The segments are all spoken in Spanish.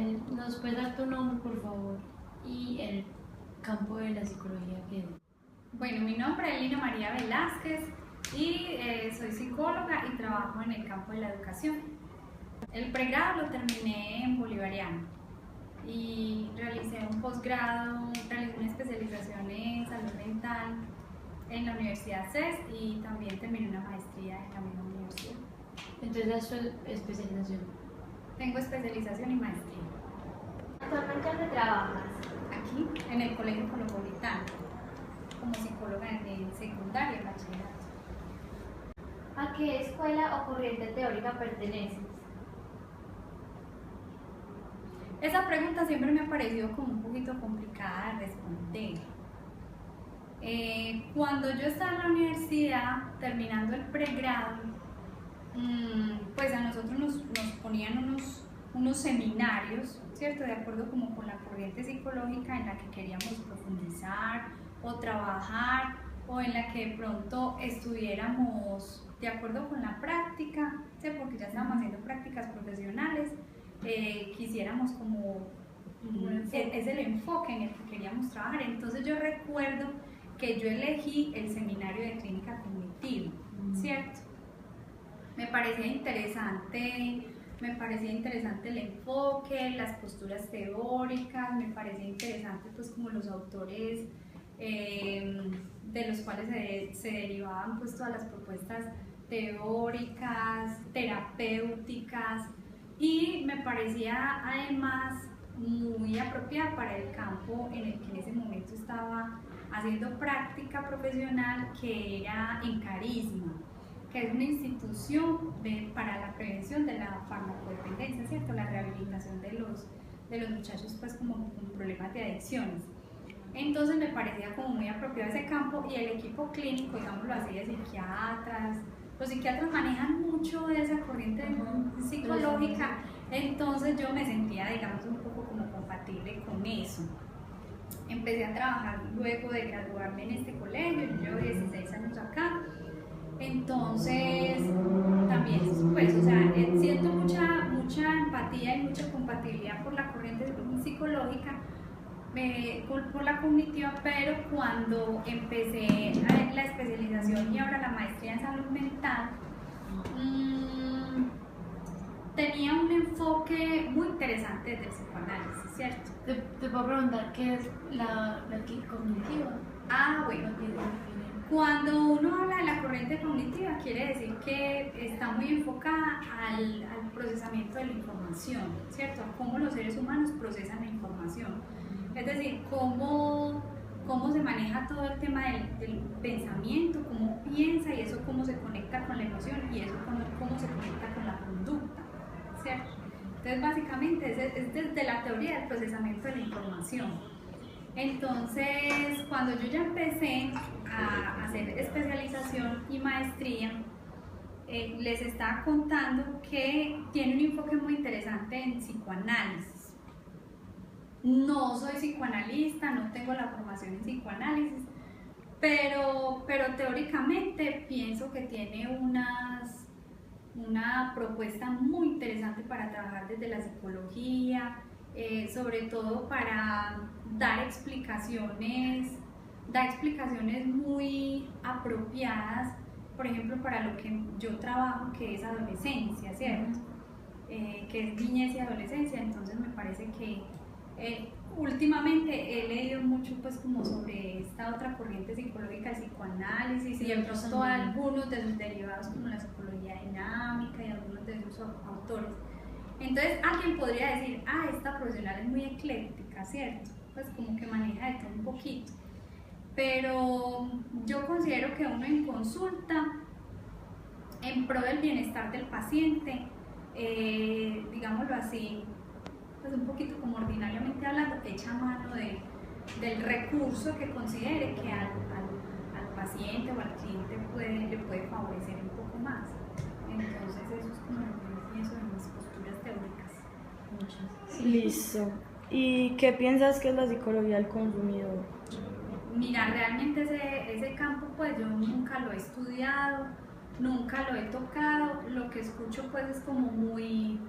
¿nos puedes dar tu nombre, por favor? Y el campo de la psicología que es. Bueno, mi nombre es Lina María Velázquez y soy psicóloga y trabajo en el campo de la educación. El pregrado lo terminé en Bolivariano y realicé un posgrado, realicé una especialización en salud mental en la Universidad CES y también terminé una maestría en la misma universidad. Entonces, ¿es tu especialización? Tengo especialización y maestría. ¿Actualmente dónde trabajas? Aquí, en el Colegio Cosmopolitano, como psicóloga en secundaria y bachillerato. ¿A qué escuela o corriente teórica perteneces? Esa pregunta siempre me ha parecido como un poquito complicada de responder. Cuando yo estaba en la universidad, terminando el pregrado, pues a nosotros nos ponían unos seminarios, ¿cierto? De acuerdo como con la corriente psicológica en la que queríamos profundizar o trabajar, o en la que de pronto estuviéramos de acuerdo con la práctica, ¿sí? Porque ya estábamos haciendo prácticas profesionales, quisiéramos como es el enfoque en el que queríamos trabajar. Entonces yo recuerdo que yo elegí el seminario de clínica cognitiva, ¿cierto? Me parecía interesante el enfoque, las posturas teóricas, me parecía interesante pues como los autores de los cuales se derivaban pues todas las propuestas teóricas, terapéuticas, y me parecía además muy apropiada para el campo en el que en ese momento estaba haciendo práctica profesional, que era en Carisma, que es una institución para la prevención de la farmacodependencia, ¿cierto? La rehabilitación de los muchachos pues como con problemas de adicciones. Entonces me parecía como muy apropiado ese campo, y el equipo clínico, digámoslo así, de psiquiatras, los psiquiatras manejan mucho de esa corriente psicológica, entonces yo me sentía, digamos, un poco como compatible con eso. Empecé a trabajar luego de graduarme en este colegio, yo llevo 16 años acá, entonces también pues, o sea, siento mucha empatía y mucha compatibilidad por la corriente psicológica, por la cognitiva, pero cuando empecé la especialización y ahora la maestría en salud mental, tenía un enfoque muy interesante desde el psicoanálisis, ¿cierto? Te puedo preguntar qué es la cognitiva. Ah, bueno, cuando uno habla de la corriente cognitiva, quiere decir que está muy enfocada al procesamiento de la información, ¿cierto? A cómo los seres humanos procesan la información. Es decir, cómo se maneja todo el tema del pensamiento, cómo piensa, y eso cómo se conecta con la emoción, y eso cómo se conecta con la conducta, ¿cierto? Entonces, básicamente es desde la teoría del procesamiento de la información. Entonces, cuando yo ya empecé a hacer especialización y maestría, les estaba contando que tiene un enfoque muy interesante en psicoanálisis. No soy psicoanalista, no tengo la formación en psicoanálisis, pero teóricamente pienso que tiene una propuesta muy interesante para trabajar desde la psicología, sobre todo para dar explicaciones muy apropiadas, por ejemplo, para lo que yo trabajo, que es adolescencia, ¿cierto? Que es niñez y adolescencia. Entonces me parece que últimamente he leído mucho pues como sobre esta otra corriente psicológica, el psicoanálisis, y de pronto algunos de sus derivados como la psicología dinámica y algunos de sus autores. Entonces alguien podría decir, esta profesional es muy ecléctica, ¿cierto? Pues como que maneja de todo un poquito. Pero yo considero que uno en consulta, en pro del bienestar del paciente, digámoslo así, pues un poquito como ordinariamente hablando, echa mano del recurso que considere que al paciente o al cliente le puede favorecer un poco más. Entonces eso es como lo que yo pienso de mis posturas teóricas. Muchas. Listo. ¿Y qué piensas que es la psicología del consumidor? Mira, realmente ese campo pues yo nunca lo he estudiado, nunca lo he tocado. Lo que escucho pues es como muy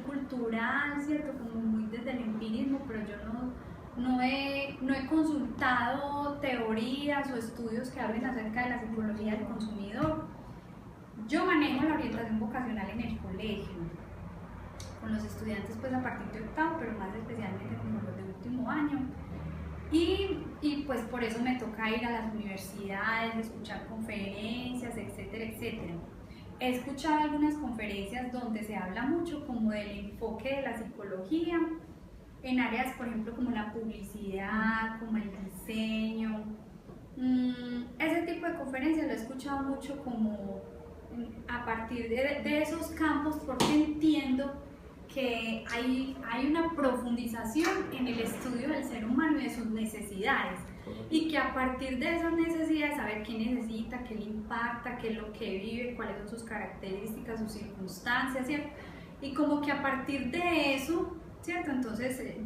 cultural, ¿cierto? Como muy pero yo no he consultado teorías o estudios que hablen acerca de la psicología del consumidor. Yo manejo la orientación vocacional en el colegio, con los estudiantes pues a partir de octavo, pero más especialmente como los de último año. Y pues por eso me toca ir a las universidades, escuchar conferencias, etcétera, etcétera. He escuchado algunas conferencias donde se habla mucho como del enfoque de la psicología en áreas, por ejemplo, como la publicidad, como el diseño. Ese tipo de conferencias lo he escuchado mucho como a partir de esos campos, porque entiendo que hay una profundización en el estudio del ser humano y de sus necesidades, y que a partir de esas necesidades, saber qué necesita, qué le impacta, qué es lo que vive, cuáles son sus características, sus circunstancias, ¿cierto? Y como que a partir de eso, ¿cierto? Entonces,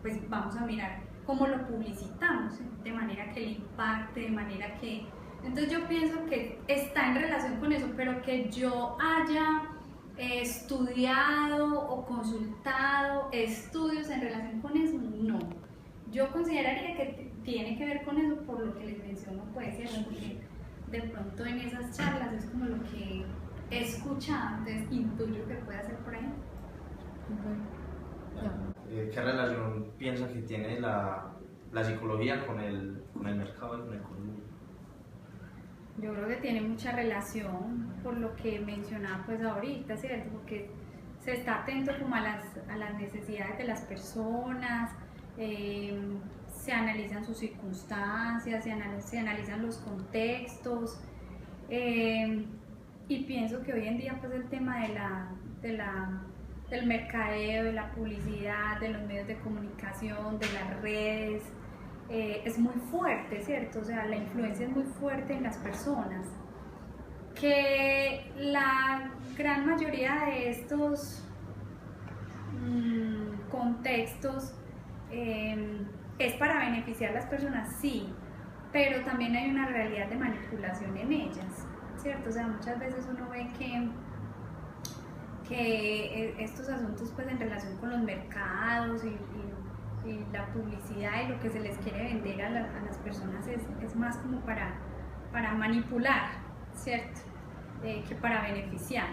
pues vamos a mirar cómo lo publicitamos, ¿sí? De manera que le impacte, de manera que... Entonces yo pienso que está en relación con eso, pero que yo haya estudiado o consultado estudios en relación con eso, no. Yo consideraría que tiene que ver con eso por lo que les menciono, puede ser, porque de pronto en esas charlas es como lo que he escuchado, entonces intuyo que puede hacer por ahí. ¿Qué relación piensa que tiene la psicología con el mercado y con el consumo? Yo creo que tiene mucha relación por lo que mencionaba pues ahorita, ¿cierto? Porque se está atento como a las necesidades de las personas, se analizan sus circunstancias, se analizan los contextos, y pienso que hoy en día pues el tema del mercadeo, de la publicidad, de los medios de comunicación, de las redes, es muy fuerte, ¿cierto? O sea, la influencia es muy fuerte en las personas. Que la gran mayoría de estos contextos es para beneficiar a las personas, sí, pero también hay una realidad de manipulación en ellas, ¿cierto? O sea, muchas veces uno ve que estos asuntos pues en relación con los mercados y la publicidad y lo que se les quiere vender a las personas es más como para manipular, ¿cierto? Que para beneficiar.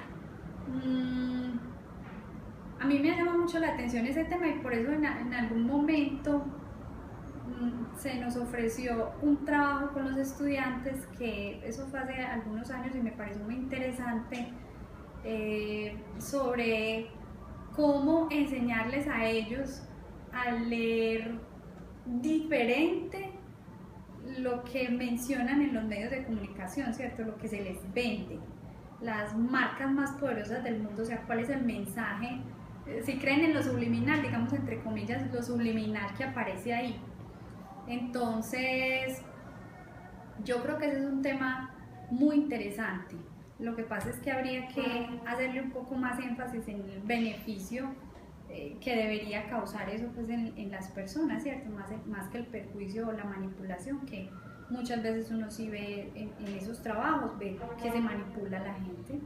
A mí me llama mucho la atención ese tema, y por eso en algún momento se nos ofreció un trabajo con los estudiantes, que eso fue hace algunos años y me pareció muy interesante, sobre cómo enseñarles a ellos a leer diferente lo que mencionan en los medios de comunicación, ¿cierto? Lo que se les vende, las marcas más poderosas del mundo, o sea, cuál es el mensaje, si creen en lo subliminal, digamos entre comillas, lo subliminal que aparece ahí. Entonces, yo creo que ese es un tema muy interesante. Lo que pasa es que habría que hacerle un poco más énfasis en el beneficio que debería causar eso pues en las personas, ¿cierto? Más que el perjuicio o la manipulación, que muchas veces uno sí ve en esos trabajos, ve que se manipula a la gente.